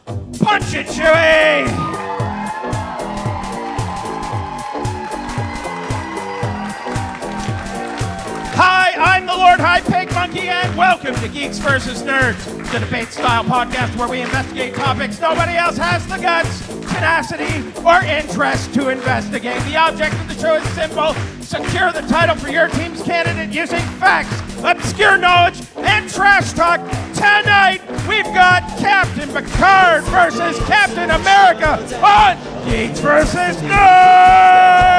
Punch it, Chewie! Hi, I'm the Lord High Pig Monkey, and welcome to Geeks vs. Nerds, the debate-style podcast where we investigate topics nobody else has the guts, tenacity, or interest to investigate. The object of the show is simple: secure the title for your team's candidate using facts, obscure knowledge, and trash talk. Tonight, we've got Captain Picard versus Captain America on Geeks vs. Nerds!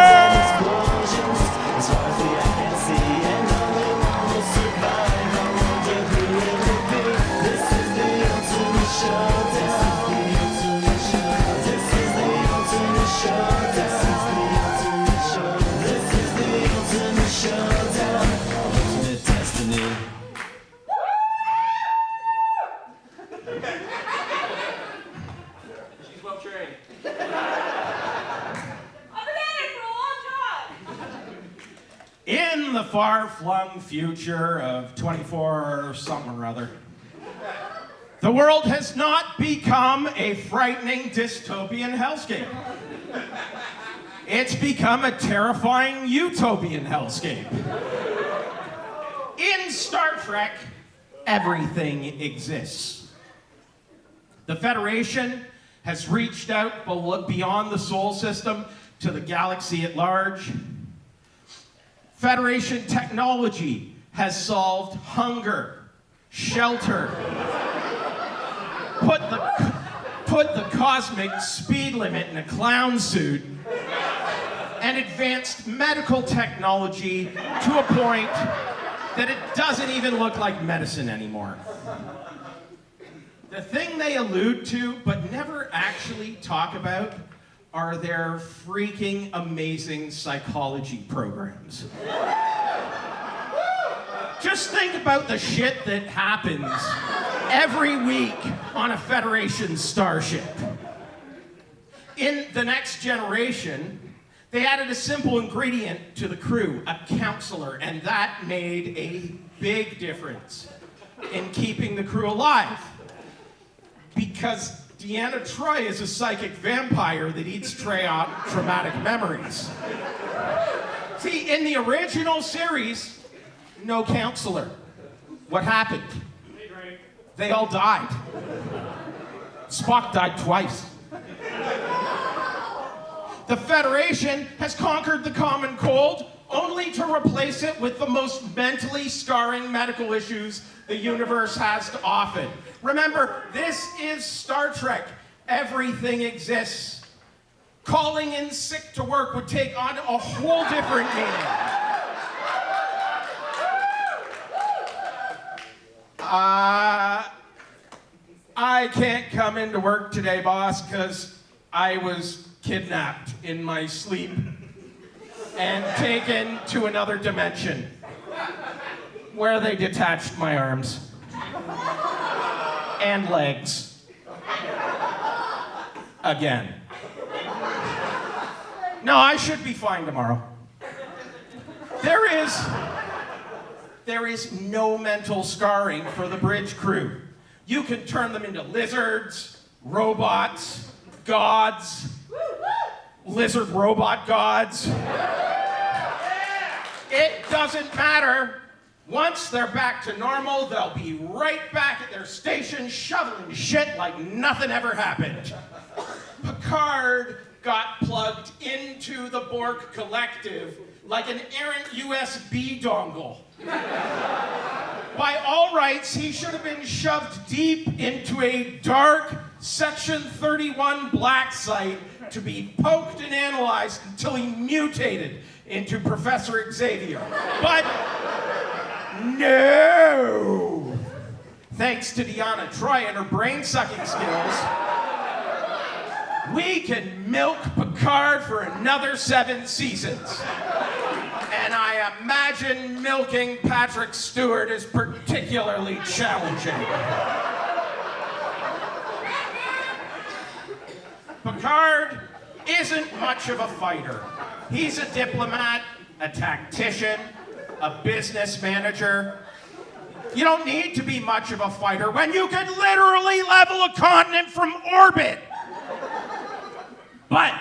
In the far-flung future of 24 or something or other, the world has not become a frightening dystopian hellscape. It's become a terrifying utopian hellscape. In Star Trek, everything exists. The Federation has reached out beyond the Sol system to the galaxy at large. Federation technology has solved hunger, shelter, put the cosmic speed limit in a clown suit, and advanced medical technology to a point that it doesn't even look like medicine anymore. The thing they allude to but never actually talk about are their freaking amazing psychology programs. Just think about the shit that happens every week on a Federation starship. In The Next Generation, they added a simple ingredient to the crew, a counselor, and that made a big difference in keeping the crew alive. Because Deanna Troi is a psychic vampire that eats traumatic memories. See, in the original series, no counselor. What happened? They all died. Spock died twice. The Federation has conquered the common cold, only to replace it with the most mentally scarring medical issues the universe has to offer. Remember, this is Star Trek. Everything exists. Calling in sick to work would take on a whole different meaning. I can't come into work today, boss, because I was kidnapped in my sleep and taken to another dimension where they detached my arms and legs again. No, I should be fine tomorrow. There is no mental scarring for the bridge crew. You can turn them into lizards, robots, gods, lizard robot gods. It doesn't matter. Once they're back to normal, they'll be right back at their station shoveling shit like nothing ever happened. Picard got plugged into the Borg collective like an errant USB dongle. By all rights, he should have been shoved deep into a dark Section 31 black site to be poked and analyzed until he mutated into Professor Xavier. But no! Thanks to Deanna Troi and her brain-sucking skills, we can milk Picard for another 7 seasons. And I imagine milking Patrick Stewart is particularly challenging. Picard isn't much of a fighter. He's a diplomat, a tactician, a business manager. You don't need to be much of a fighter when you can literally level a continent from orbit. But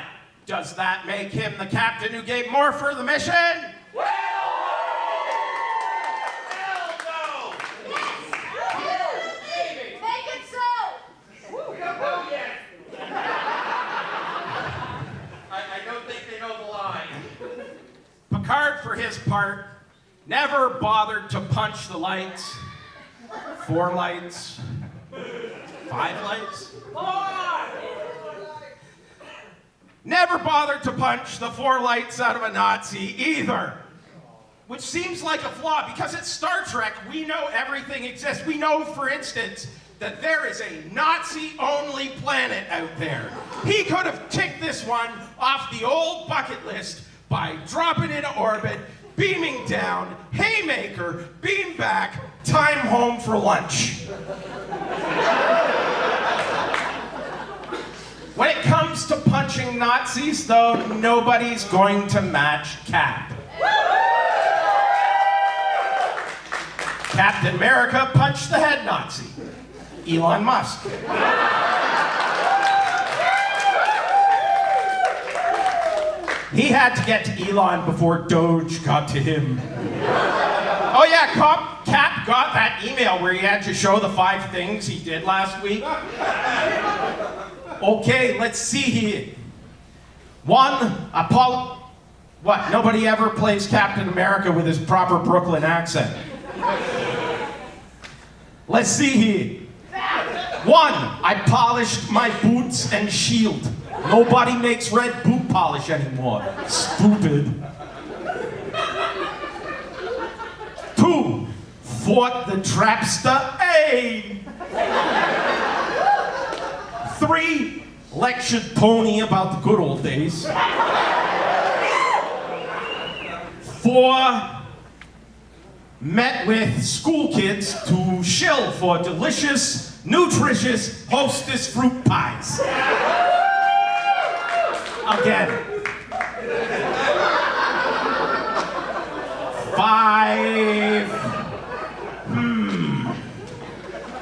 does that make him the captain who gave more for the mission? Well, hell no! Yes! Make it so! Oh, yeah. I don't think they know the line. Picard, for his part, never bothered to punch the lights. 4 lights. 5 lights. Never bothered to punch the 4 lights out of a Nazi either. Which seems like a flaw because it's Star Trek. We know everything exists. We know, for instance, that there is a Nazi-only planet out there. He could have ticked this one off the old bucket list by dropping into orbit, beaming down, haymaker, beam back, time home for lunch. When it comes to punching Nazis, though, nobody's going to match Cap. Captain America punched the head Nazi, Elon Musk. He had to get to Elon before Doge got to him. Oh yeah, Cap got that email where he had to show the 5 things he did last week. Okay, let's see here. 1, what? Nobody ever plays Captain America with his proper Brooklyn accent. Let's see here. 1, I polished my boots and shield. Nobody makes red boot polish anymore. Stupid. 2, fought the trapster. Hey! 3, lectured Tony about the good old days. 4, met with school kids to shill for delicious, nutritious Hostess fruit pies. Again. 5.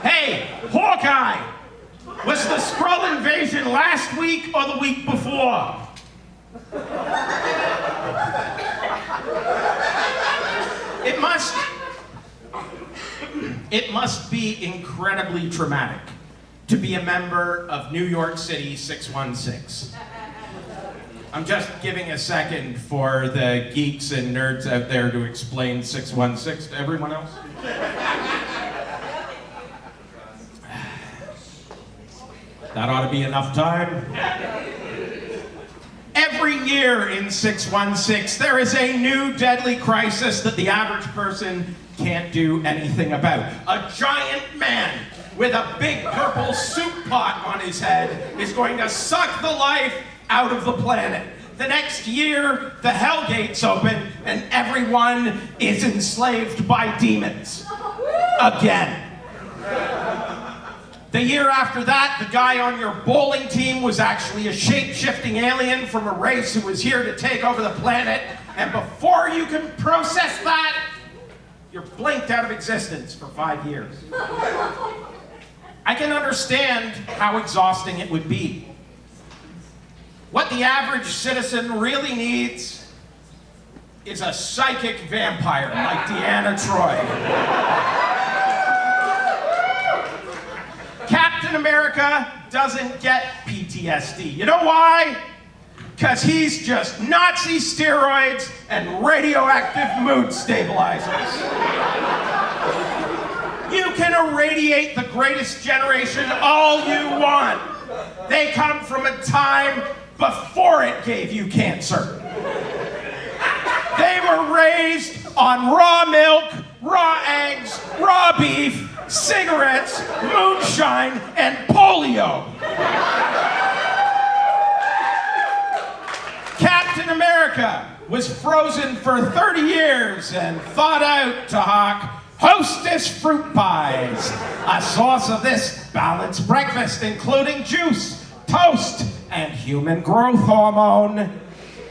Hey, Hawkeye! Was the Skrull invasion last week or the week before? It must be incredibly traumatic to be a member of New York City 616. I'm just giving a second for the geeks and nerds out there to explain 616 to everyone else. That ought to be enough time. Every year in 616, there is a new deadly crisis that the average person can't do anything about. A giant man with a big purple soup pot on his head is going to suck the life out of the planet. The next year, the hell gates open and everyone is enslaved by demons. Again. The year after that, the guy on your bowling team was actually a shape-shifting alien from a race who was here to take over the planet. And before you can process that, you're blinked out of existence for 5 years. I can understand how exhausting it would be. What the average citizen really needs is a psychic vampire like Deanna Troi. Captain America doesn't get PTSD. You know why? Because he's just Nazi steroids and radioactive mood stabilizers. You can irradiate the greatest generation all you want. They come from a time before it gave you cancer. They were raised on raw milk, raw eggs, raw beef, cigarettes, moonshine, and polio. Captain America was frozen for 30 years and thawed out to hawk Hostess fruit pies, a source of this balanced breakfast including juice, toast, and human growth hormone.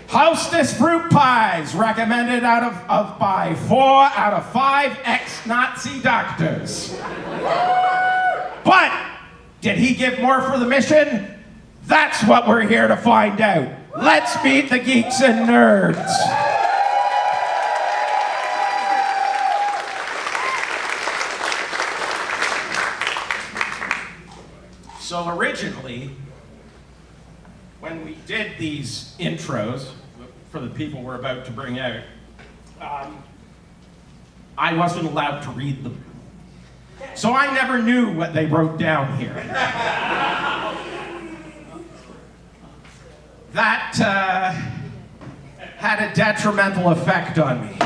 Hostess fruit pies recommended by 4 out of 5 ex-Nazi doctors. But did he give more for the mission? That's what we're here to find out. Let's meet the geeks and nerds. So originally, when we did these intros for the people we're about to bring out, I wasn't allowed to read them. So I never knew what they wrote down here. That had a detrimental effect on me.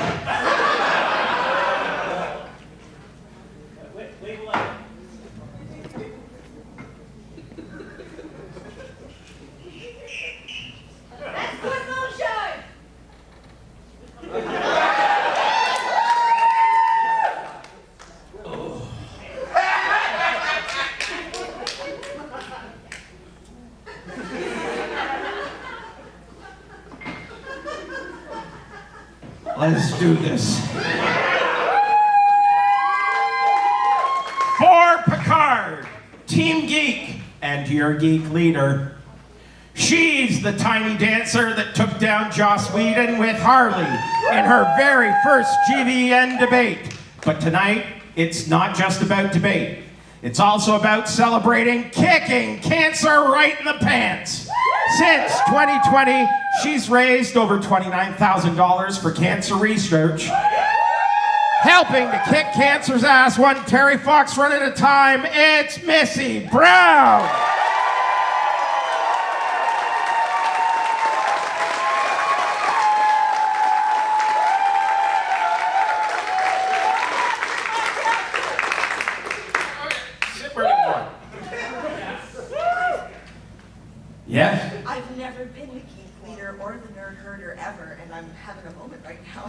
That's good moonshine. Let's do this. For Picard, Team Geek, and your geek leader. She's the tiny dancer that took down Joss Whedon with Harley in her very first GvN debate. But tonight, it's not just about debate. It's also about celebrating kicking cancer right in the pants. Since 2020, she's raised over $29,000 for cancer research, helping to kick cancer's ass one Terry Fox run at a time. It's Missy Brown. Sit where you want. Yes? I've never been the geek leader or the nerd herder ever, and I'm having a moment right now.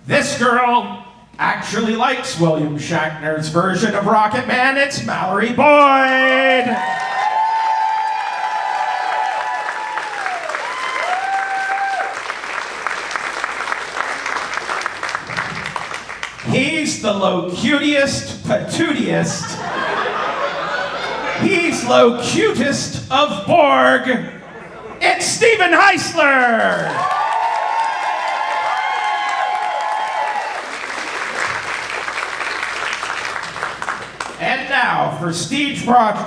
This girl actually likes William Shatner's version of Rocket Man. It's Mallory Boyd. He's the low-cutiest, patootiest. He's low-cutest of Borg. It's Stephen Heisler. And now for Steve Rogers.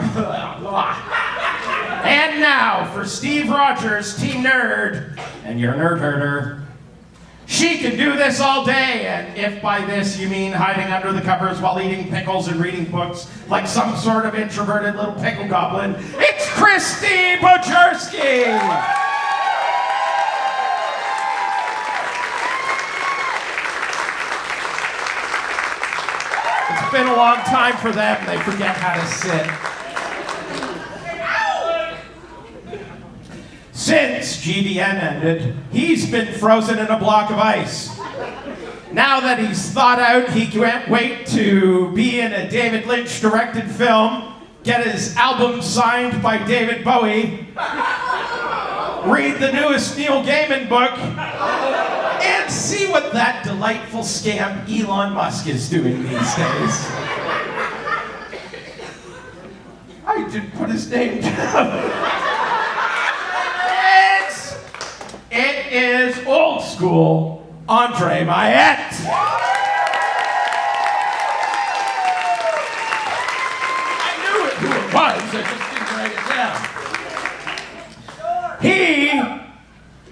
And now for Steve Rogers, Team Nerd, and your nerd herder. She can do this all day, and if by this you mean hiding under the covers while eating pickles and reading books like some sort of introverted little pickle goblin, it's Christy Bojerski! It's been a long time for them, they forget how to sit. Since GvN ended, he's been frozen in a block of ice. Now that he's thawed out, he can't wait to be in a David Lynch directed film, get his album signed by David Bowie, read the newest Neil Gaiman book, and see what that delightful scam Elon Musk is doing these days. I didn't put his name down. It is old school Andre Mayette. I knew who it was, I just didn't write it down.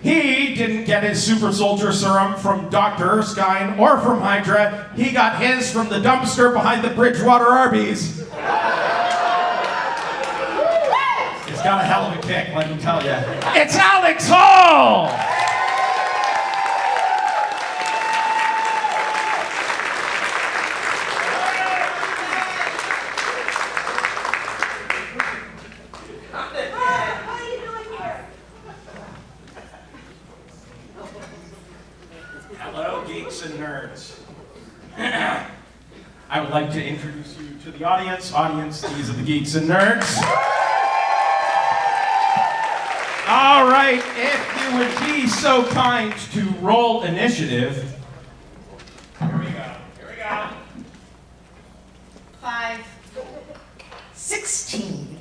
He didn't get his super soldier serum from Dr. Erskine or from Hydra. He got his from the dumpster behind the Bridgewater Arby's. Got a hell of a kick, let me tell you. It's Alex Hall! What are you doing here? Hello, geeks and nerds. I would like to introduce you to the audience. Audience, these are the geeks and nerds. All right, if you would be so kind to roll initiative. Here we go. 5, 16.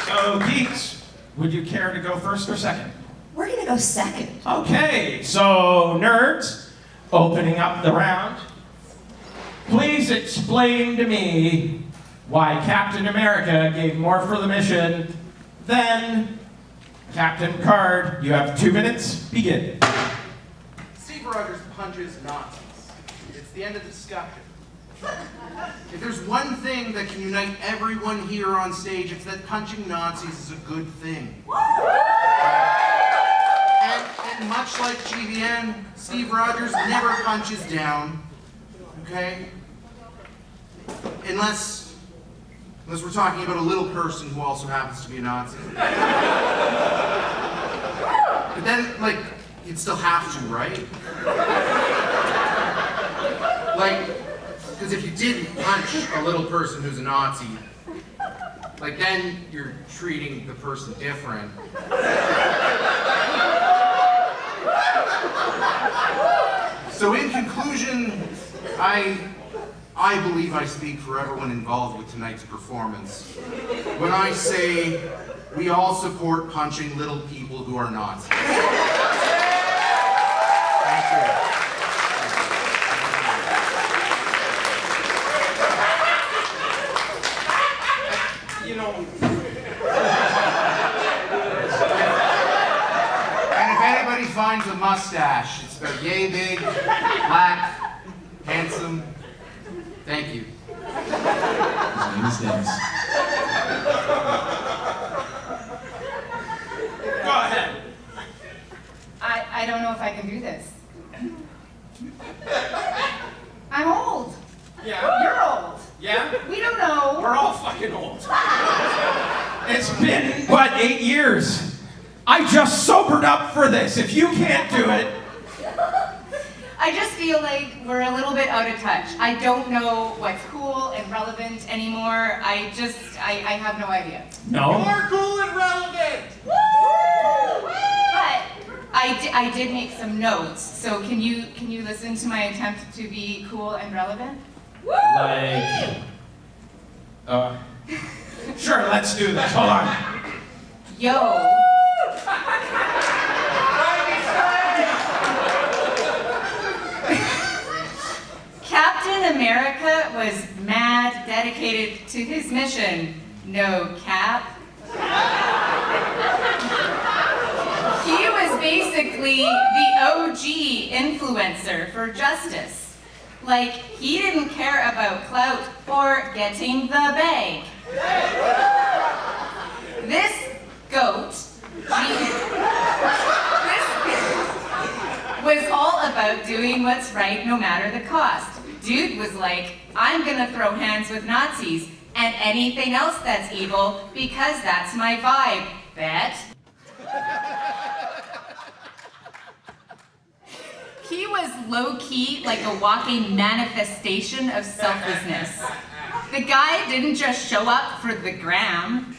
So, geeks, would you care to go first or second? We're gonna go second. Okay, so nerds, opening up the round. Please explain to me why Captain America gave more for the mission than Captain Picard. You have 2 minutes. Begin. Steve Rogers punches Nazis. It's the end of the discussion. If there's one thing that can unite everyone here on stage, it's that punching Nazis is a good thing. And much like GvN, Steve Rogers never punches down, okay? Unless we're talking about a little person who also happens to be a Nazi. But then, like, you'd still have to, right? Like, because if you didn't punch a little person who's a Nazi, like, then you're treating the person different. So in conclusion, I believe I speak for everyone involved with tonight's performance when I say we all support punching little people who are Nazis. Thank you. You know, and if anybody finds a mustache, it's about yay big, black, handsome. Thank you. His name is Dennis. Go ahead. I don't know if I can do this. I'm old. Yeah? You're old. Yeah? We don't know. We're all fucking old. It's been, what, 8 years? I just sobered up for this. If you can't do it. I just feel like we're a little bit out of touch. I don't know what's cool and relevant anymore. I have no idea. No? More cool and relevant! But I did make some notes. So can you listen to my attempt to be cool and relevant? Like, sure, let's do this. Hold on. Yo. Captain America was mad dedicated to his mission. No cap. He was basically the OG influencer for justice. Like, he didn't care about clout or getting the bag. This goat, was all about doing what's right no matter the cost. Dude was like, I'm gonna throw hands with Nazis and anything else that's evil because that's my vibe. Bet? He was low-key like a walking manifestation of selflessness. The guy didn't just show up for the gram.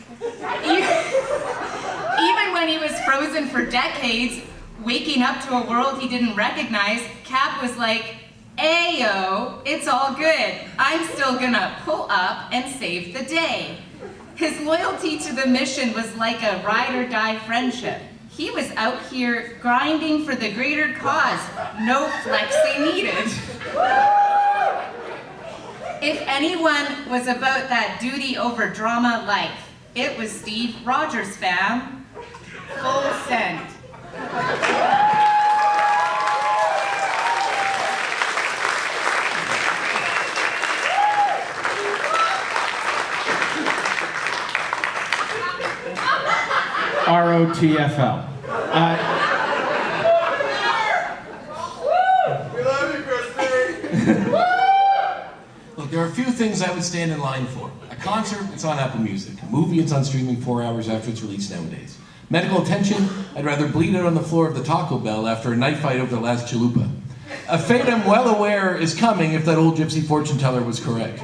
Even when he was frozen for decades, waking up to a world he didn't recognize, Cap was like, Ayo, it's all good. I'm still gonna pull up and save the day. His loyalty to the mission was like a ride or die friendship. He was out here grinding for the greater cause, no flexing needed. If anyone was about that duty over drama life, it was Steve Rogers, fam. Full send. ROTFL. We love you, Christy! Look, there are a few things I would stand in line for. A concert, it's on Apple Music. A movie, it's on streaming 4 hours after it's released nowadays. Medical attention, I'd rather bleed out on the floor of the Taco Bell after a knife fight over the last chalupa. A fate I'm well aware is coming if that old gypsy fortune teller was correct.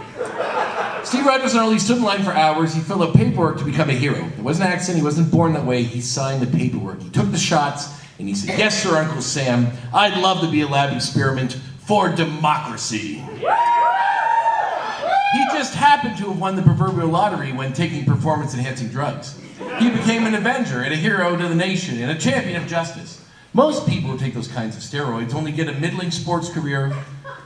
Steve Rogers not only stood in line for hours, he filled out paperwork to become a hero. It wasn't an accident, he wasn't born that way, he signed the paperwork. He took the shots, and he said, "Yes, sir, Uncle Sam, I'd love to be a lab experiment for democracy." He just happened to have won the proverbial lottery when taking performance-enhancing drugs. He became an avenger and a hero to the nation and a champion of justice. Most people who take those kinds of steroids only get a middling sports career,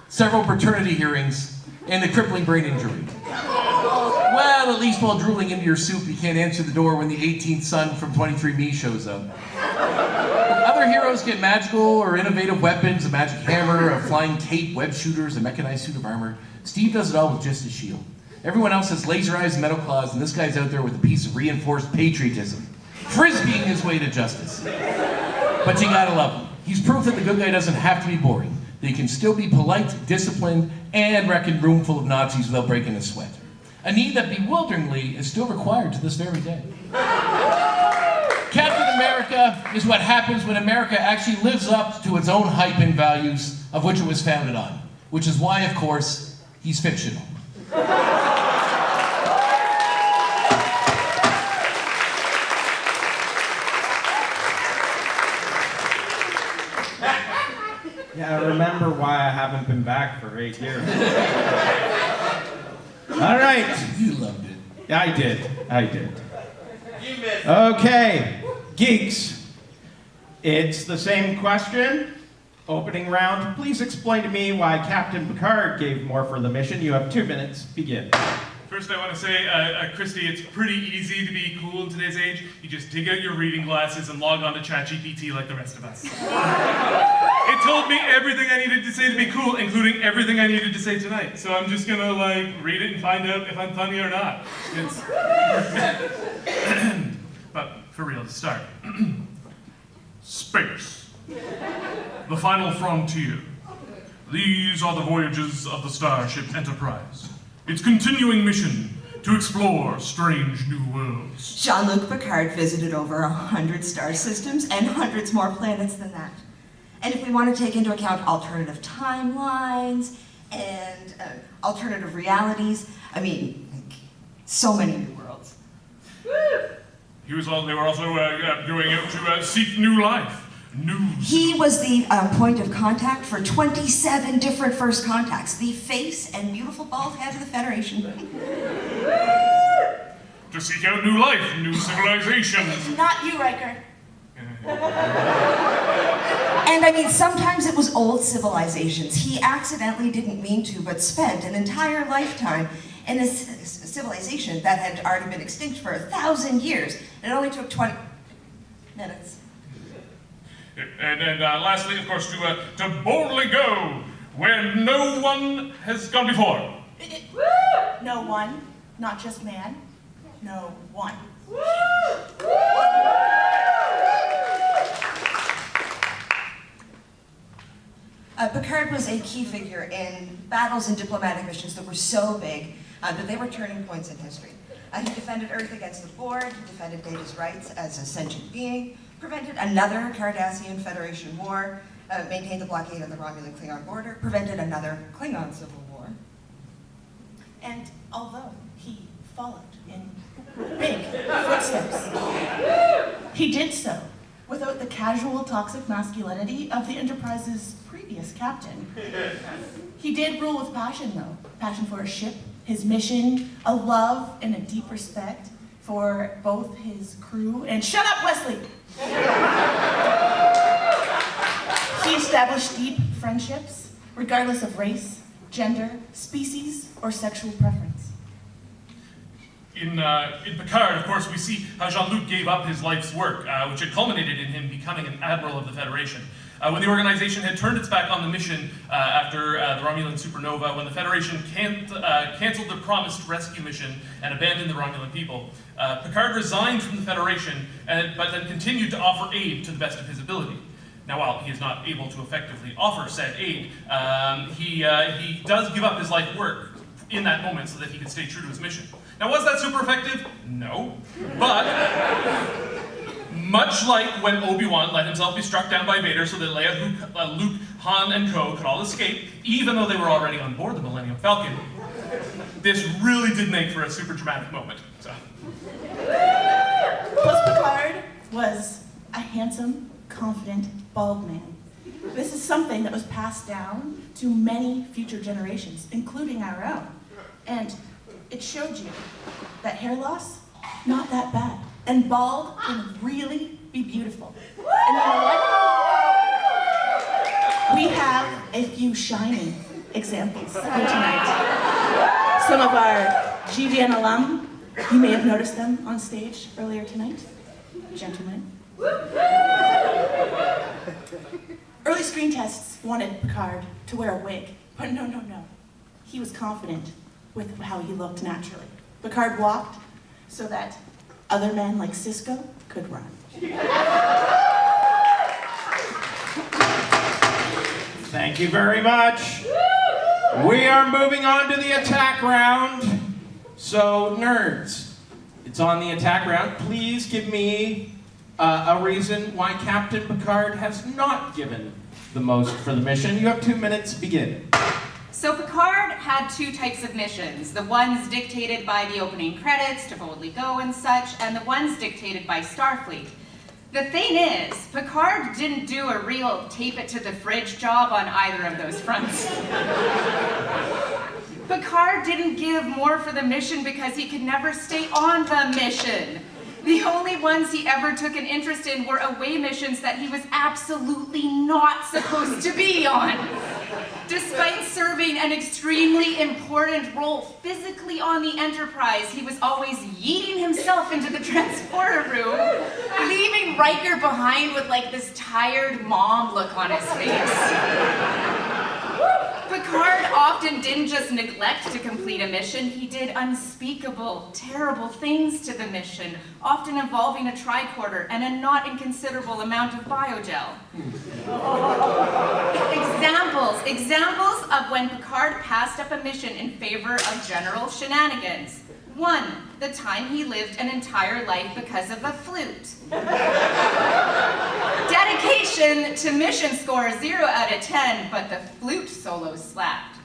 several paternity hearings, and a crippling brain injury. Well, at least while drooling into your soup, you can't answer the door when the 18th son from 23andMe shows up. Other heroes get magical or innovative weapons, a magic hammer, a flying cape, web shooters, a mechanized suit of armor. Steve does it all with just a shield. Everyone else has laser eyes and metal claws, and this guy's out there with a piece of reinforced patriotism, frisbeeing his way to justice. But you gotta love him. He's proof that the good guy doesn't have to be boring, that he can still be polite, disciplined, and wreck a room full of Nazis without breaking a sweat. A need that bewilderingly is still required to this very day. Captain America is what happens when America actually lives up to its own hype and values of which it was founded on, which is why, of course, he's fictional. Yeah, I remember why I haven't been back for 8 years. All right. You loved it. Yeah, I did. Okay, geeks. It's the same question. Opening round. Please explain to me why Captain Picard gave more for the mission. You have 2 minutes. Begin. First, I want to say, Christy, it's pretty easy to be cool in today's age. You just dig out your reading glasses and log on to ChatGPT like the rest of us. It told me everything I needed to say to be cool, including everything I needed to say tonight. So I'm just gonna, read it and find out if I'm funny or not. But for real, to start. Space. The final frontier. These are the voyages of the Starship Enterprise. Its continuing mission to explore strange new worlds. Jean-Luc Picard visited over 100 star systems and hundreds more planets than that. And if we want to take into account alternative timelines and alternative realities, I mean, so many new worlds. They were also going out to seek new life. He was the point of contact for 27 different first contacts, the face and beautiful bald head of the Federation. To seek out new life, new civilizations. Not you, Riker. And I mean, sometimes it was old civilizations. He accidentally didn't mean to, but spent an entire lifetime in a civilization that had already been extinct for 1,000 years. It only took 20 minutes. And lastly, of course, to boldly go where no one has gone before. No one, not just man. No one. Picard was a key figure in battles and diplomatic missions that were so big that they were turning points in history. He defended Earth against the Borg, he defended Data's rights as a sentient being, prevented another Cardassian Federation war, maintained the blockade of the Romulan-Klingon border, prevented another Klingon civil war. And although he followed in big footsteps, he did so without the casual toxic masculinity of the Enterprise's previous captain. He did rule with passion, though. Passion for his ship, his mission, a love and a deep respect for both his crew and— Shut up, Wesley! He established deep friendships, regardless of race, gender, species, or sexual preference. In Picard, of course, we see how Jean-Luc gave up his life's work, which had culminated in him becoming an admiral of the Federation. When the organization had turned its back on the mission after the Romulan supernova, when the Federation canceled their promised rescue mission and abandoned the Romulan people, Picard resigned from the Federation, but then continued to offer aid to the best of his ability. Now, while he is not able to effectively offer said aid, he does give up his life work in that moment so that he could stay true to his mission. Now, was that super effective? No. But Much like when Obi-Wan let himself be struck down by Vader so that Leia, Luke, Han, and co. could all escape, even though they were already on board the Millennium Falcon, this really did make for a super dramatic moment. So. Plus Picard was a handsome, confident, bald man. This is something that was passed down to many future generations, including our own. And it showed you that hair loss, not that bad. And bald can really be beautiful. And you know what? We have a few shining examples here tonight. Some of our GvN alum, you may have noticed them on stage earlier tonight. Gentlemen. Early screen tests wanted Picard to wear a wig, but no. He was confident with how he looked naturally. Picard walked so that other men like Cisco could run. Thank you very much. We are moving on to the attack round. So, nerds, it's on the attack round. Please give me a reason why Captain Picard has not given the most for the mission. You have 2 minutes, begin. So Picard had two types of missions, the ones dictated by the opening credits to boldly go and such, and the ones dictated by Starfleet. The thing is, Picard didn't do a real tape it to the fridge job on either of those fronts. Picard didn't give more for the mission because he could never stay on the mission. The only ones he ever took an interest in were away missions that he was absolutely not supposed to be on. Despite serving an extremely important role physically on the Enterprise, he was always yeeting himself into the transporter room, leaving Riker behind with like this tired mom look on his face. Picard often didn't just neglect to complete a mission, he did unspeakable, terrible things to the mission, often involving a tricorder and a not inconsiderable amount of biogel. Examples of when Picard passed up a mission in favor of general shenanigans. 1, the time he lived an entire life because of a flute. Dedication to mission score 0 out of 10, but the flute solo slapped.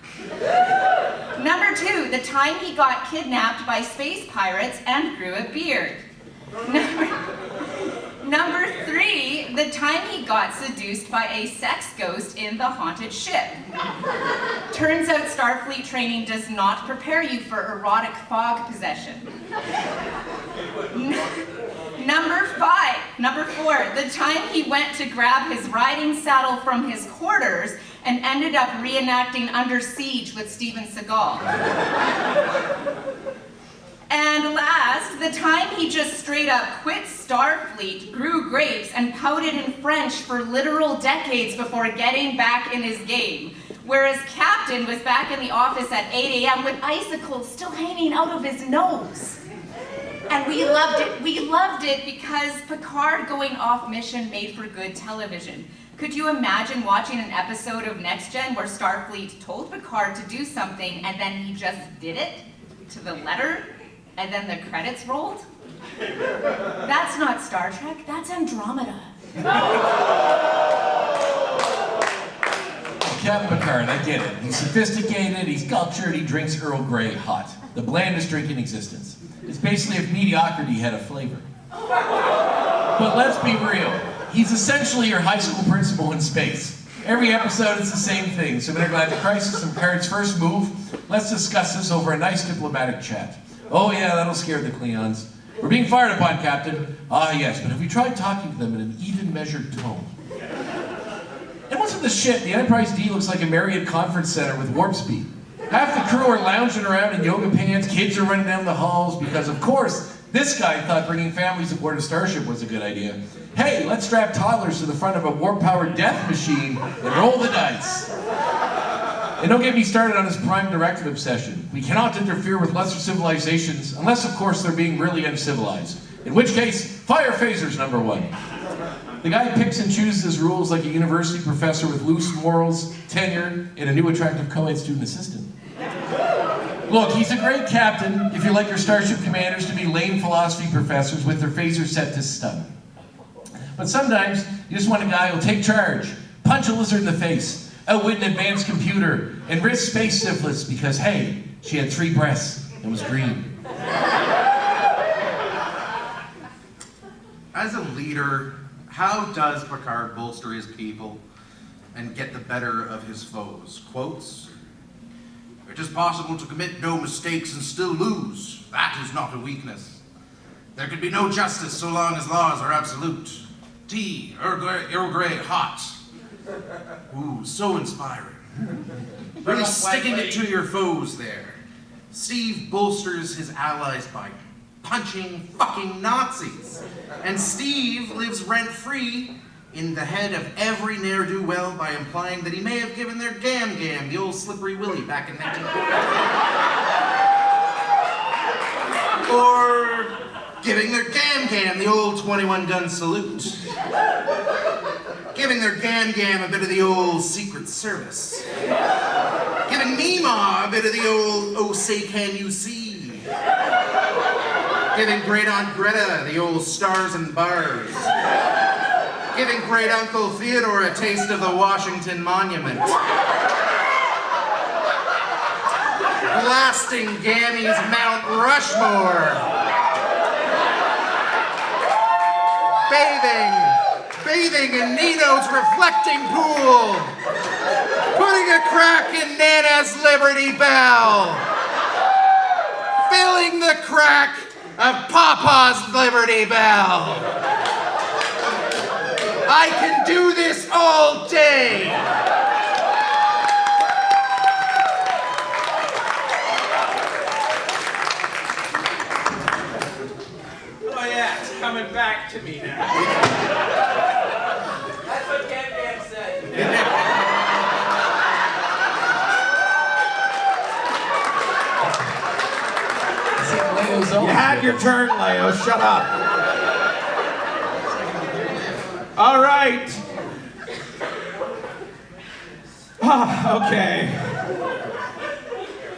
Number 2, the time he got kidnapped by space pirates and grew a beard. Number 3, the time he got seduced by a sex ghost in the haunted ship. Turns out Starfleet training does not prepare you for erotic fog possession. Number 4, the time he went to grab his riding saddle from his quarters and ended up reenacting Under Siege with Steven Seagal. And last, the time he just straight up quit Starfleet, grew grapes, and pouted in French for literal decades before getting back in his game. Whereas Captain was back in the office at 8 a.m. with icicles still hanging out of his nose. And we loved it. We loved it because Picard going off mission made for good television. Could you imagine watching an episode of Next Gen where Starfleet told Picard to do something and then he just did it to the letter? And then the credits rolled? That's not Star Trek, that's Andromeda. Captain Picard, I get it. He's sophisticated, he's cultured, he drinks Earl Grey hot. The blandest drink in existence. It's basically if mediocrity had a flavor. But let's be real. He's essentially your high school principal in space. Every episode is the same thing. So when Galactic Crisis and Picard's first move, let's discuss this over a nice diplomatic chat. Oh yeah, that'll scare the Klingons. We're being fired upon, Captain. Ah yes, but have we tried talking to them in an even measured tone? And what's with the shit? The Enterprise D looks like a Marriott conference center with warp speed. Half the crew are lounging around in yoga pants, kids are running down the halls because, of course, this guy thought bringing families aboard a starship was a good idea. Hey, let's strap toddlers to the front of a warp-powered death machine and roll the dice. And don't get me started on his prime directive obsession. We cannot interfere with lesser civilizations unless, of course, they're being really uncivilized. In which case, fire phasers, number 1. The guy picks and chooses his rules like a university professor with loose morals, tenure, and a new attractive co-ed student assistant. Look, he's a great captain if you like your starship commanders to be lame philosophy professors with their phasers set to stun. But sometimes you just want a guy who'll take charge, punch a lizard in the face, outwit an advanced computer, and risk space syphilis because, hey, she had 3 breasts and was green. As a leader, how does Picard bolster his people and get the better of his foes? Quotes, "It is possible to commit no mistakes and still lose. That is not a weakness. There could be no justice so long as laws are absolute. Tea, Earl Grey, hot." Ooh, so inspiring. Really sticking it to your foes there. Steve bolsters his allies by punching fucking Nazis. And Steve lives rent-free in the head of every ne'er-do-well by implying that he may have given their Gam Gam, the old slippery willy, back in 1950. Or giving their Gam Gam, the old 21-gun salute. Giving their Gam Gam a bit of the old Secret Service. Giving Meemaw a bit of the old "Oh say can you see." Giving Great Aunt Greta the old Stars and Bars. Giving Great Uncle Theodore a taste of the Washington Monument. Blasting Gammy's Mount Rushmore. Bathing in Nino's reflecting pool. Putting a crack in Nana's Liberty Bell. Filling the crack of Papa's Liberty Bell. I can do this all day. Oh yeah, it's coming back to me now. That's what Gam Gam said. You had your turn, Leo. Shut up. All right. Okay.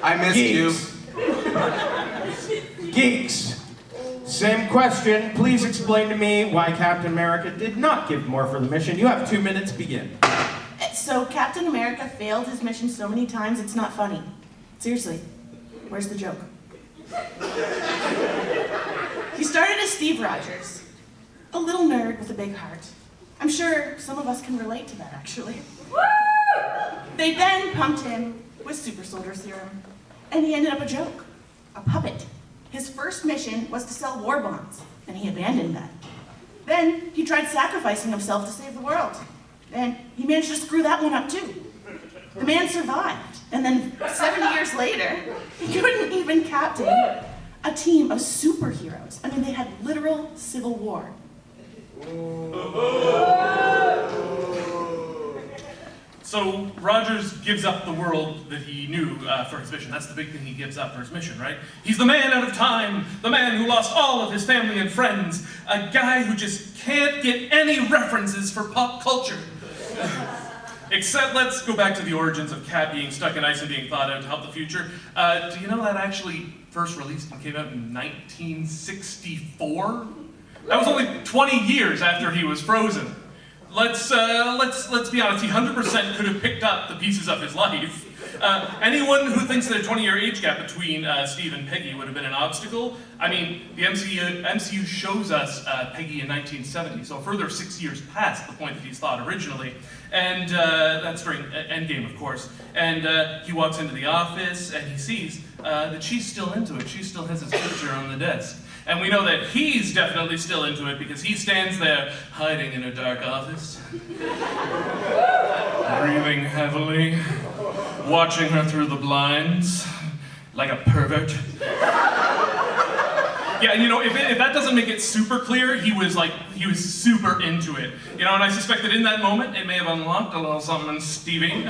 I missed you. Geeks. Same question. Please explain to me why Captain America did not give more for the mission. You have 2 minutes. Begin. So Captain America failed his mission so many times, it's not funny. Seriously, where's the joke? He started as Steve Rogers, a little nerd with a big heart. I'm sure some of us can relate to that, actually. They then pumped him with super soldier serum, and he ended up a joke, a puppet. His first mission was to sell war bonds, and he abandoned that. Then he tried sacrificing himself to save the world, and he managed to screw that one up too. The man survived, and then 70 years later, he couldn't even captain a team of superheroes. I mean, they had literal civil war. So Rogers gives up the world that he knew for his mission. That's the big thing he gives up for his mission, right? He's the man out of time, the man who lost all of his family and friends, a guy who just can't get any references for pop culture. Except, let's go back to the origins of Cap being stuck in ice and being thawed out to help the future. Do you know that actually first released and came out in 1964? That was only 20 years after he was frozen. Let's be honest, he 100% could have picked up the pieces of his life. Anyone who thinks that a 20-year age gap between Steve and Peggy would have been an obstacle, I mean, the MCU shows us Peggy in 1970, so a further 6 years past the point that he's thought originally. And that's during Endgame, of course. And he walks into the office and he sees that she's still into it. She still has his picture on the desk. And we know that he's definitely still into it because he stands there hiding in a dark office, breathing heavily, watching her through the blinds like a pervert. Yeah, and you know, if that doesn't make it super clear, he was super into it. You know, and I suspect that in that moment, it may have unlocked a little something in Stevie.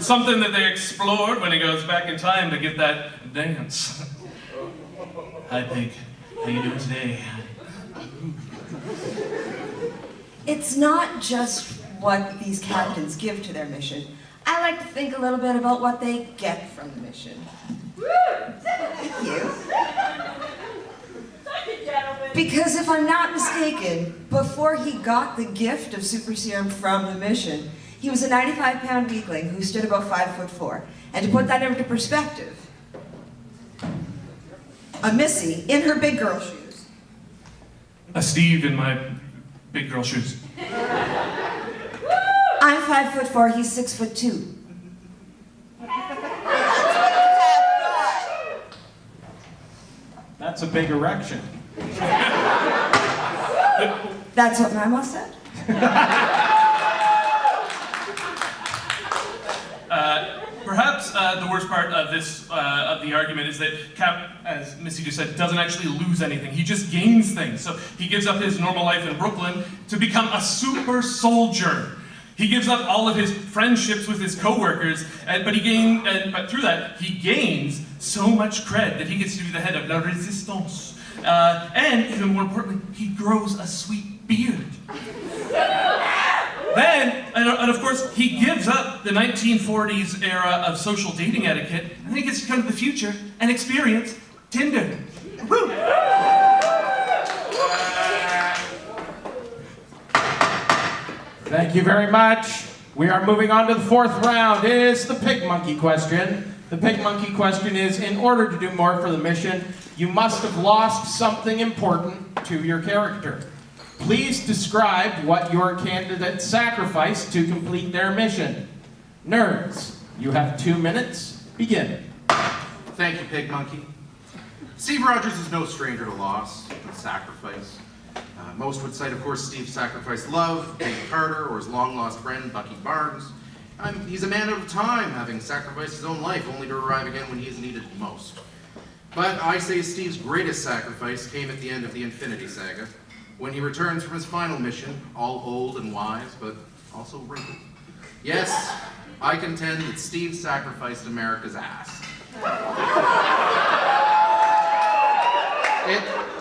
Something that they explored when he goes back in time to get that dance. Hi, Pig. How you doing today? It's not just what these captains give to their mission. I like to think a little bit about what they get from the mission. Thank you. Thank you, gentlemen. Because if I'm not mistaken, before he got the gift of super serum from the mission, he was a 95-pound weakling who stood about 5'4". And to put that into perspective, a Missy in her big girl shoes. A Steve in my big girl shoes. I'm 5'4", he's 6'2". That's a big erection. That's what Mama said. Perhaps the worst part of this of the argument is that Cap, as Missy just said, doesn't actually lose anything. He just gains things. So he gives up his normal life in Brooklyn to become a super soldier. He gives up all of his friendships with his coworkers, but through that he gains so much cred that he gets to be the head of La Resistance. And even more importantly, he grows a sweet beard. Then, and of course, he gives up the 1940s era of social dating etiquette, and then he gets to come to the future and experience Tinder. Woo! Thank you very much. We are moving on to the fourth round. It is the pig monkey question. The pig monkey question is, in order to do more for the mission, you must have lost something important to your character. Please describe what your candidate sacrificed to complete their mission. Nerds, you have 2 minutes. Begin. Thank you, Pig Monkey. Steve Rogers is no stranger to loss and sacrifice. Most would cite, of course, Steve sacrificed love, Peggy Carter, or his long-lost friend, Bucky Barnes. He's a man of time, having sacrificed his own life only to arrive again when he is needed most. But I say Steve's greatest sacrifice came at the end of the Infinity Saga, when he returns from his final mission, all old and wise, but also wrinkled. Yes, I contend that Steve sacrificed America's ass.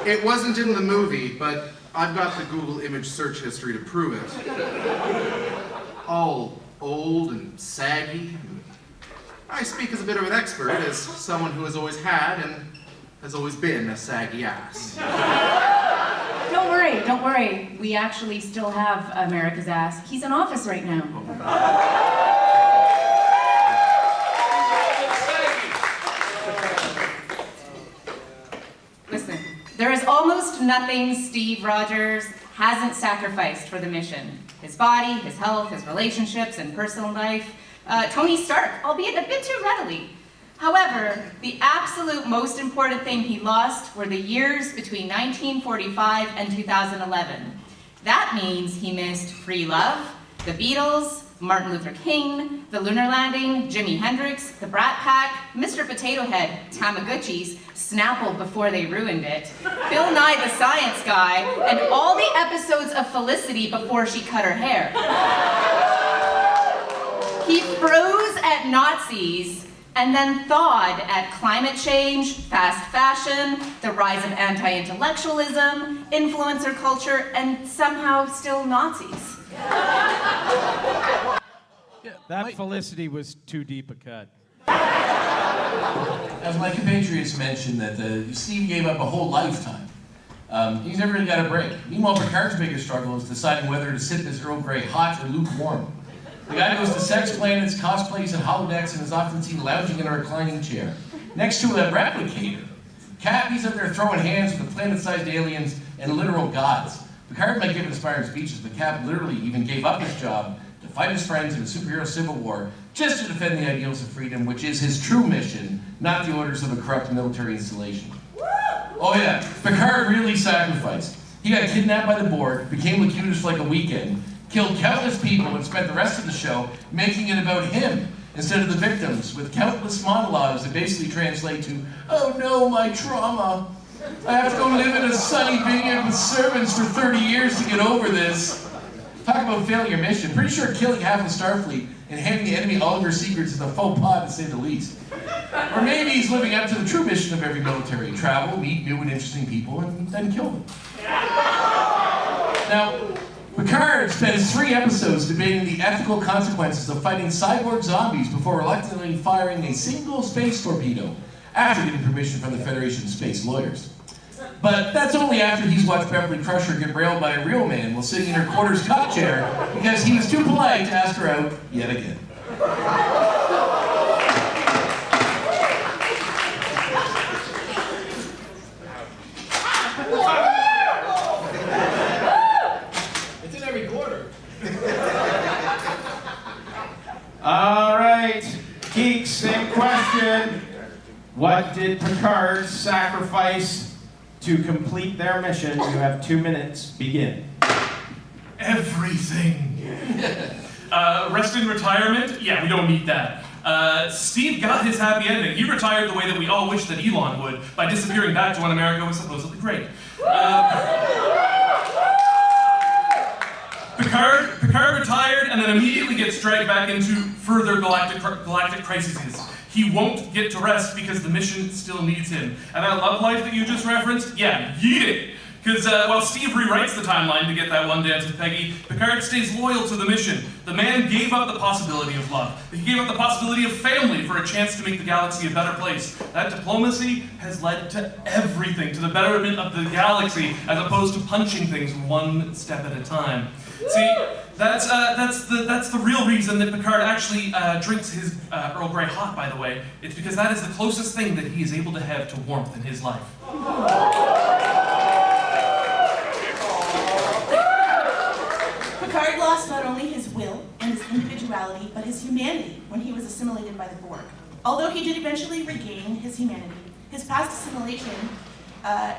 It wasn't in the movie, but I've got the Google image search history to prove it. All old and saggy. I speak as a bit of an expert, as someone who has always had and has always been a saggy ass. Don't worry. We actually still have America's ass. He's in office right now. Listen, there is almost nothing Steve Rogers hasn't sacrificed for the mission. His body, his health, his relationships, and personal life. Tony Stark, albeit a bit too readily. However, the absolute most important thing he lost were the years between 1945 and 2011. That means he missed Free Love, the Beatles, Martin Luther King, the lunar landing, Jimi Hendrix, the Brat Pack, Mr. Potato Head, Tamagotchis, Snapple before they ruined it, Bill Nye the Science Guy, and all the episodes of Felicity before she cut her hair. He froze at Nazis and then thawed at climate change, fast fashion, the rise of anti-intellectualism, influencer culture, and somehow still Nazis. That Felicity was too deep a cut. As my compatriots mentioned, that Steve gave up a whole lifetime. He's never really got a break. Meanwhile, Picard's biggest struggle is deciding whether to sip his Earl Grey hot or lukewarm. The guy goes to sex planets, cosplays, and holodecks, and is often seen lounging in a reclining chair. Next to a replicator. Cap, he's up there throwing hands with the planet-sized aliens and literal gods. Picard might give inspired speeches, but Cap literally even gave up his job to fight his friends in a superhero civil war just to defend the ideals of freedom, which is his true mission, not the orders of a corrupt military installation. Oh yeah, Picard really sacrificed. He got kidnapped by the Borg, became Locutus for like a weekend, killed countless people, and spent the rest of the show making it about him instead of the victims, with countless monologues that basically translate to, "Oh no, my trauma. I have to go live in a sunny vineyard with servants for 30 years to get over this." Talk about failing your mission. Pretty sure killing half of Starfleet and handing the enemy all of their secrets is a faux pas, to say the least. Or maybe he's living up to the true mission of every military: travel, meet new and interesting people, and then kill them. Now, Picard spends 3 episodes debating the ethical consequences of fighting cyborg zombies before reluctantly firing a single space torpedo after getting permission from the Federation's space lawyers. But that's only after he's watched Beverly Crusher get railed by a real man while sitting in her quarters cup chair because he was too polite to ask her out yet again. It's in every quarter. All right, geeks, same question. What did Picard sacrifice to complete their mission? You have 2 minutes. Begin. Everything. Rest in retirement? Yeah, we don't need that. Steve got his happy ending. He retired the way that we all wish that Elon would, by disappearing back to when America was supposedly great. Picard retired and then immediately gets dragged back into further galactic crises. He won't get to rest because the mission still needs him. And that love life that you just referenced, yeah, yeet it. Because while Steve rewrites the timeline to get that one dance with Peggy, Picard stays loyal to the mission. The man gave up the possibility of love. He gave up the possibility of family for a chance to make the galaxy a better place. That diplomacy has led to everything, to the betterment of the galaxy, as opposed to punching things one step at a time. See, that's the real reason that Picard actually drinks his Earl Grey hot, by the way. It's because that is the closest thing that he is able to have to warmth in his life. Picard lost not only his will and his individuality, but his humanity when he was assimilated by the Borg. Although he did eventually regain his humanity, his past assimilation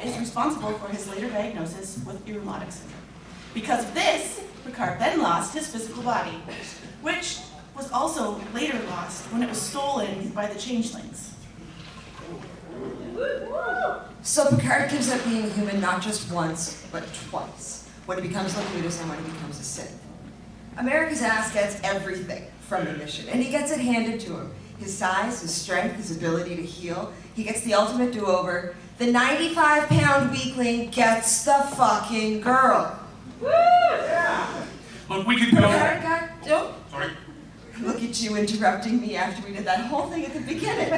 is responsible for his later diagnosis with rheumatic syndrome. Because of this, Picard then lost his physical body, which was also later lost when it was stolen by the changelings. So Picard gives up being human not just once, but twice, when he becomes Locutus and when he becomes a Sith. America's ass gets everything from the mission, and he gets it handed to him. His size, his strength, his ability to heal. He gets the ultimate do-over. The 95-pound weakling gets the fucking girl. Woo! Yeah. Look, we could go... Picard, oh. Sorry. Look at you interrupting me after we did that whole thing at the beginning.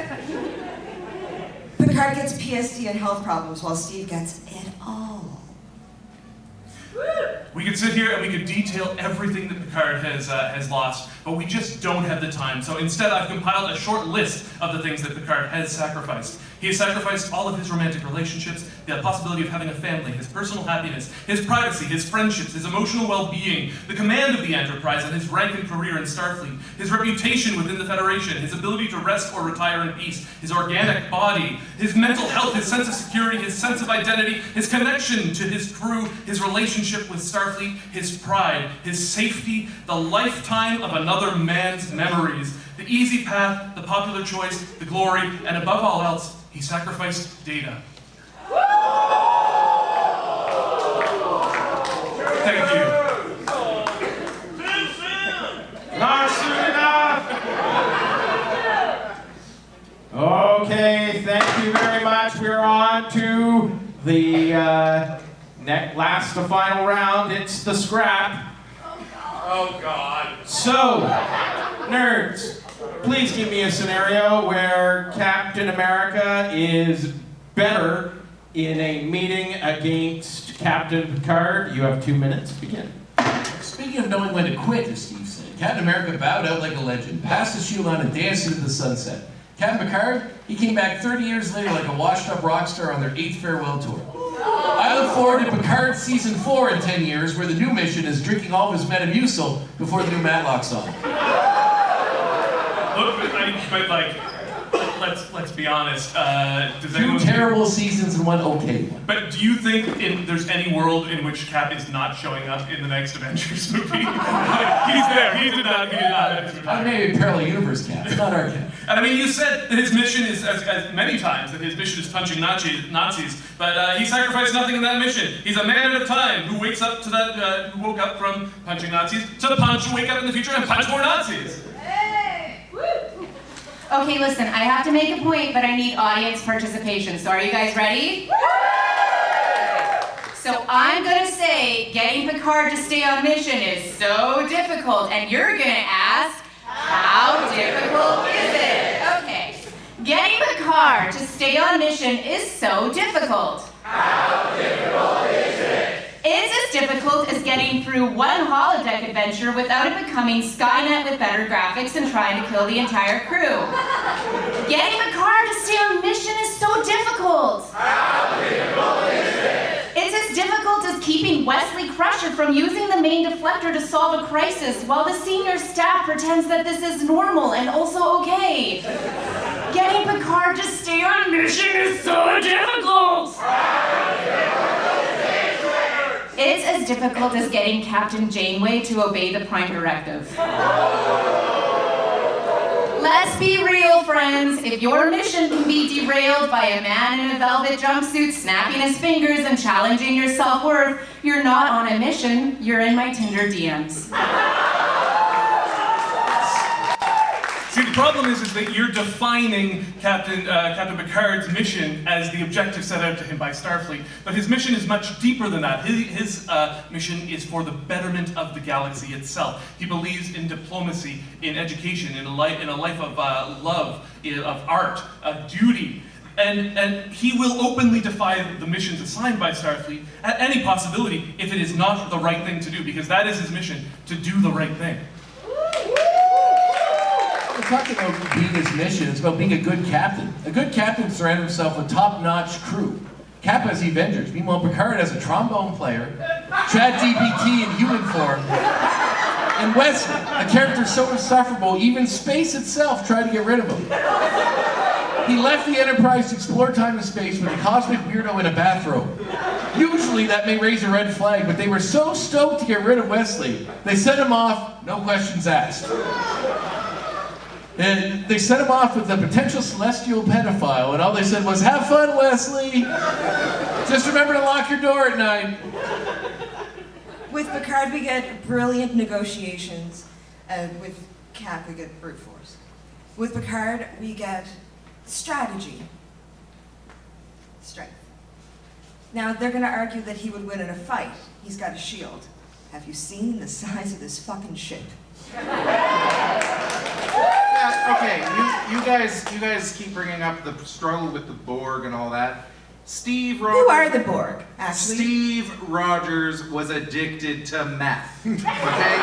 Picard gets PSD and health problems while Steve gets it all. We could sit here and we could detail everything that Picard has lost, but we just don't have the time. So instead, I've compiled a short list of the things that Picard has sacrificed. He has sacrificed all of his romantic relationships, the possibility of having a family, his personal happiness, his privacy, his friendships, his emotional well-being, the command of the Enterprise, and his rank and career in Starfleet, his reputation within the Federation, his ability to rest or retire in peace, his organic body, his mental health, his sense of security, his sense of identity, his connection to his crew, his relationship with Starfleet, his pride, his safety, the lifetime of another man's memories, the easy path, the popular choice, the glory, and above all else, he sacrificed Data. Thank you. Not soon enough! Okay, thank you very much. We're on to the last to final round. It's the scrap. Oh, God. So, nerds, please give me a scenario where Captain America is better in a meeting against Captain Picard. You have 2 minutes. Begin. Speaking of knowing when to quit, as Steve said, Captain America bowed out like a legend, passed the shield on and danced into the sunset. Captain Picard, he came back 30 years later like a washed-up rock star on their 8th farewell tour. I look forward to Picard Season 4 in 10 years, where the new mission is drinking all of his Metamucil before the new Matlock song. Look, let's be honest. Does 2 anyone... terrible seasons and 1 okay one. But do you think there's any world in which Cap is not showing up in the next Avengers movie? He's there. He did not. Maybe a parallel universe Cap, not our Cap. And I mean, you said that his mission is, as many times, that his mission is punching Nazis, but he sacrificed nothing in that mission. He's a man at a time who wakes up to that, who woke up from punching Nazis to wake up in the future and punch more Nazis. Okay, listen, I have to make a point, but I need audience participation. So are you guys ready? So I'm gonna say getting Picard to stay on mission is so difficult, and you're gonna ask, how difficult is it? Okay. Getting Picard to stay on mission is so difficult. How difficult as getting through one holodeck adventure without it becoming Skynet with better graphics and trying to kill the entire crew. Getting Picard to stay on mission is so difficult. How difficult is it? It's as difficult as keeping Wesley Crusher from using the main deflector to solve a crisis while the senior staff pretends that this is normal and also okay. Getting Picard to stay on mission is so difficult. It's as difficult as getting Captain Janeway to obey the Prime Directive. Let's be real, friends. If your mission can be derailed by a man in a velvet jumpsuit snapping his fingers and challenging your self-worth, you're not on a mission, you're in my Tinder DMs. See, the problem is that you're defining Captain Picard's mission as the objective set out to him by Starfleet, but his mission is much deeper than that. His mission is for the betterment of the galaxy itself. He believes in diplomacy, in education, in a life of love, of art, of duty. And he will openly defy the missions assigned by Starfleet at any possibility if it is not the right thing to do, because that is his mission, to do the right thing. We're talking about being his mission. It's about being a good captain. A good captain surrounds himself with top-notch crew. Cap has the Avengers. Meanwhile, Picard has a trombone player, ChatGPT in human form, and Wesley, a character so insufferable, even space itself tried to get rid of him. He left the Enterprise to explore time and space with a cosmic weirdo in a bathrobe. Usually that may raise a red flag, but they were so stoked to get rid of Wesley, they sent him off, no questions asked. And they sent him off with a potential celestial pedophile, and all they said was, "Have fun, Wesley! Just remember to lock your door at night." With Picard, we get brilliant negotiations, and with Cap, we get brute force. With Picard, we get strategy, strength. Now, they're going to argue that he would win in a fight. He's got a shield. Have you seen the size of this fucking ship? Yeah, okay, you guys keep bringing up the struggle with the Borg and all that. Steve Rogers. Who are the Borg, actually? Steve Rogers was addicted to meth. Okay?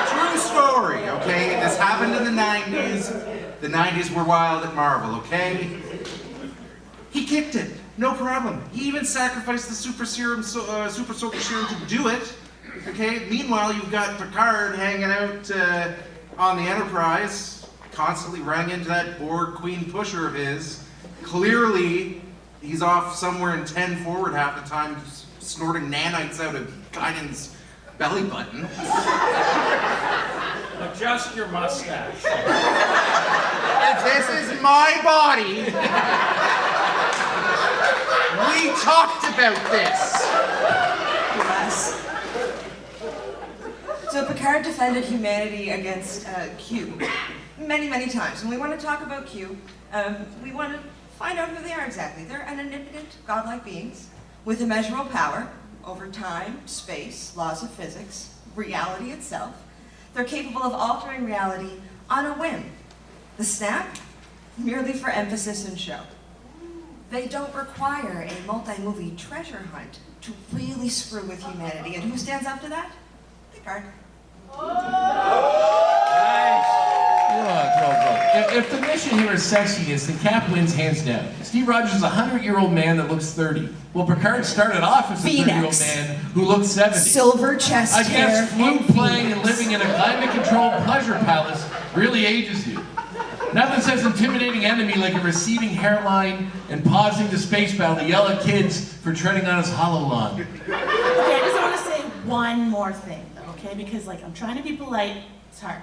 True story, okay? This happened in the 90s. The 90s were wild at Marvel, okay? He kicked it, no problem. He even sacrificed the super soldier serum to do it. Okay? Meanwhile, you've got Picard hanging out on the Enterprise, constantly running into that Borg queen pusher of his. Clearly, he's off somewhere in 10 forward half the time, snorting nanites out of Guinan's belly button. Adjust your mustache. This is my body. We talked about this. Yes. So Picard defended humanity against Q many, many times. When we want to talk about Q, we want to find out who they are exactly. They're omnipotent, godlike beings with immeasurable power over time, space, laws of physics, reality itself. They're capable of altering reality on a whim. The snap, merely for emphasis and show. They don't require a multi-movie treasure hunt to really screw with humanity. And who stands up to that? Picard. Look. If the mission here is sexiness, then Cap wins hands down. Steve Rogers is a 100-year-old man that looks 30. Well, Picard started off as a 30-year-old man who looked 70. Silver chest I hair. guess flute playing and living in a climate-controlled pleasure palace really ages you. Nothing says intimidating enemy like a receding hairline and pausing the space battle to yell at kids for treading on his hollow lawn. Okay, I just want to say one more thing, though, okay? Because, I'm trying to be polite. It's hard.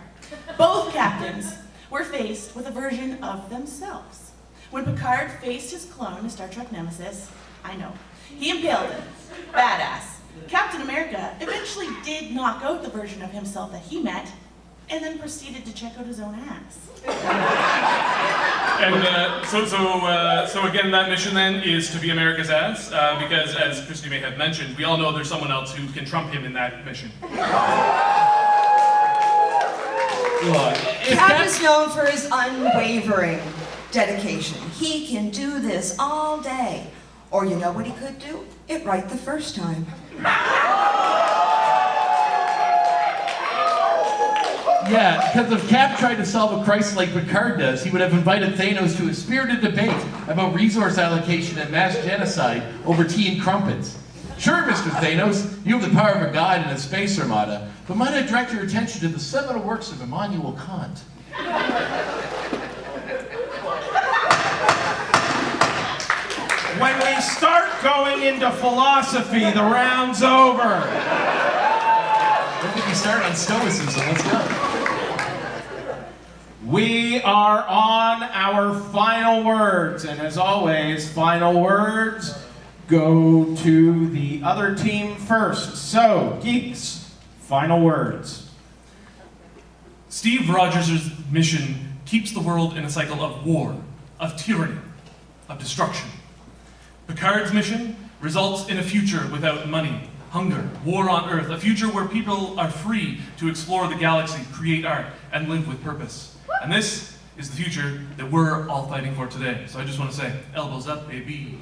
Both captains were faced with a version of themselves. When Picard faced his clone, Star Trek Nemesis, I know, he impaled him. Badass. Captain America eventually did knock out the version of himself that he met, and then proceeded to check out his own ass. And so again, that mission then is to be America's ass, because as Christy may have mentioned, we all know there's someone else who can trump him in that mission. Cap is known for his unwavering dedication. He can do this all day. Or you know what he could do? It right the first time. Yeah, because if Cap tried to solve a crisis like Picard does, he would have invited Thanos to a spirited debate about resource allocation and mass genocide over tea and crumpets. Sure, Mr. Thanos, you have the power of a god in a space armada, but might I direct your attention to the seminal works of Immanuel Kant? When we start going into philosophy, the round's over. When did we start on stoicism? Let's go. We are on our final words, and as always, final words go to the other team first. So, geeks, final words. Steve Rogers' mission keeps the world in a cycle of war, of tyranny, of destruction. Picard's mission results in a future without money, hunger, war on Earth, a future where people are free to explore the galaxy, create art, and live with purpose. And this is the future that we're all fighting for today. So I just want to say, elbows up, baby.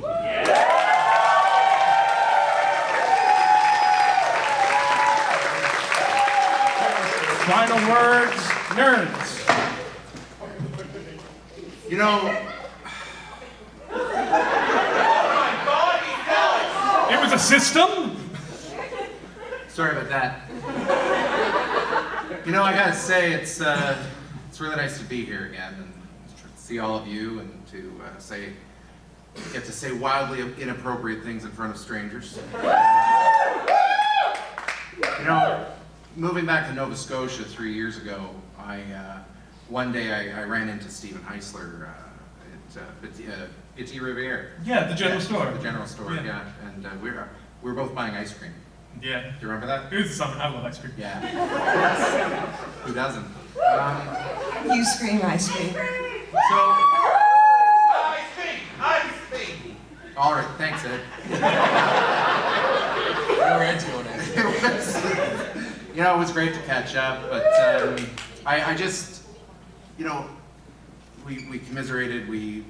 Final words, nerds. You know, It was a system? sorry about that. You know, I gotta say, it's really nice to be here again and to see all of you and to get to say wildly inappropriate things in front of strangers. You know, moving back to Nova Scotia 3 years ago, one day I ran into Stephen Heisler at Petit Riviere. Yeah, the general store. The general store, yeah. And we were both buying ice cream. Yeah. Do you remember that? It was the summer. I love ice cream. Yeah. Who doesn't? You scream, I scream. So. Ice cream. All right, thanks, Ed. Where Ed's going at? You know, it was great to catch up, but I just, you know, we commiserated, we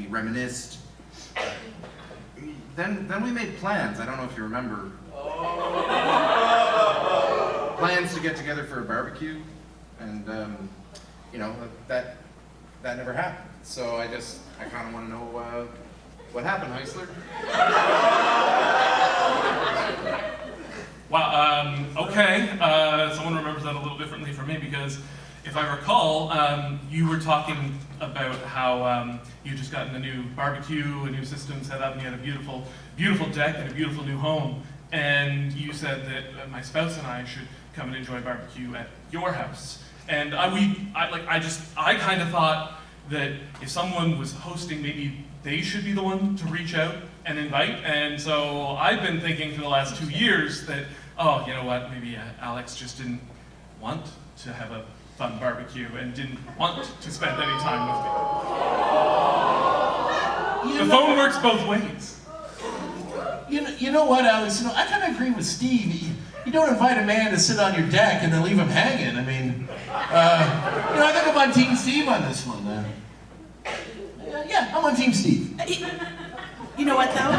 reminisced. Then we made plans. I don't know if you remember. Plans to get together for a barbecue, and you know, that never happened. So I kind of want to know what happened, Heisler. Wow, okay. Someone remembers that a little differently from me because if I recall, you were talking about how you just gotten a new barbecue, a new system set up, and you had a beautiful, beautiful deck and a beautiful new home. And you said that my spouse and I should come and enjoy barbecue at your house. And I kind of thought that if someone was hosting, maybe they should be the one to reach out and invite. And so I've been thinking for the last 2 years that, oh, you know what, maybe Alex just didn't want to have a fun barbecue and didn't want to spend any time with me. The phone works both ways. You know what, Alex? You know, I kind of agree with Steve. You don't invite a man to sit on your deck and then leave him hanging. I mean, you know, I think I'm on Team Steve on this one. Yeah, I'm on Team Steve. You know what though?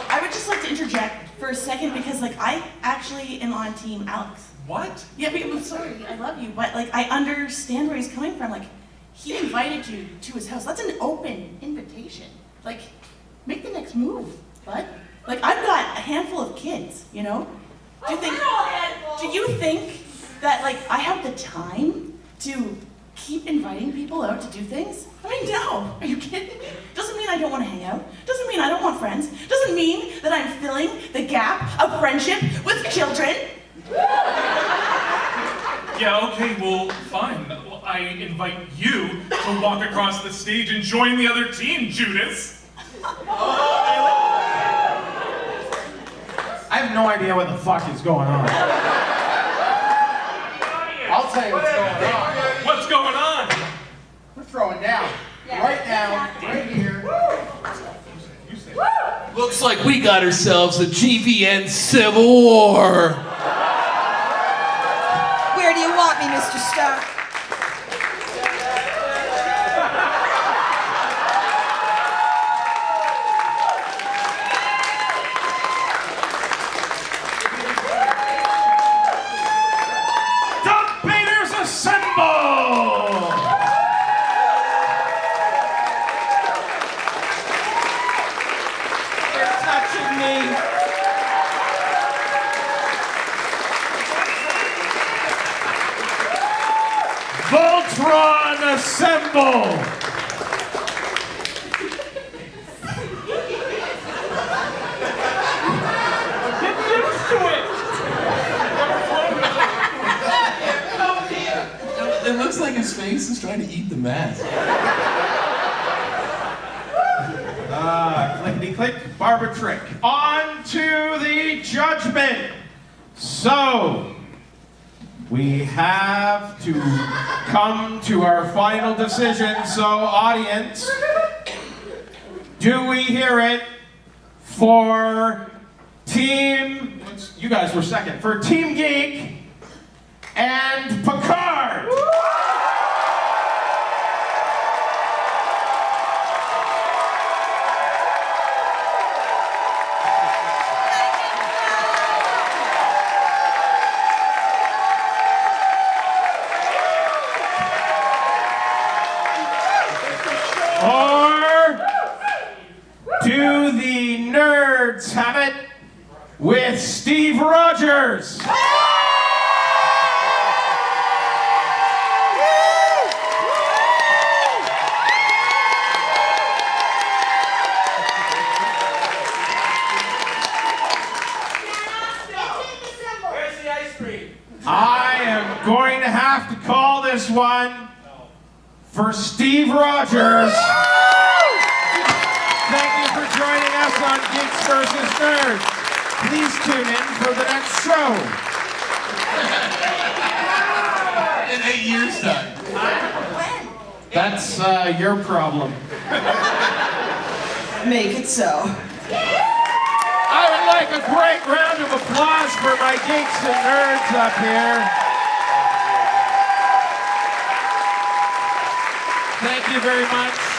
I would just like to interject for a second because like I actually am on Team Alex. What? Yeah, I'm sorry, I love you, but like I understand where he's coming from. Like he invited you to his house. That's an open invitation. Like, make the next move, bud. Like I've got a handful of kids, you know? Do you think that like I have the time to keep inviting people out to do things? I mean, no. Are you kidding me? Doesn't mean I don't want to hang out. Doesn't mean I don't want friends. Doesn't mean that I'm filling the gap of friendship with children. Yeah, okay, well, fine. I invite you to walk across the stage and join the other team, Judas. I have no idea what the fuck is going on. I'll tell you what's going on. What's going on? We're throwing down. Right now, right here. Looks like we got ourselves a GvN Civil War. Where do you want me, Mr. Stark? Voltron assemble! Get used to it! It looks like his face is trying to eat the mask. Clickety-click, Barbara Trick. On to the judgment. So, we have to come to our final decision. So, audience, do we hear it for Team, you guys were second, for Team Geek and Picard? Or do the nerds have it with Steve Rogers? Where's the ice cream? I am going to have to call this one for Steve Rogers. Thank you for joining us on Geeks vs. Nerds. Please tune in for the next show. In 8 years' time. When? That's your problem. Make it so. I would like a great round of applause for my geeks and nerds up here. Thank you very much.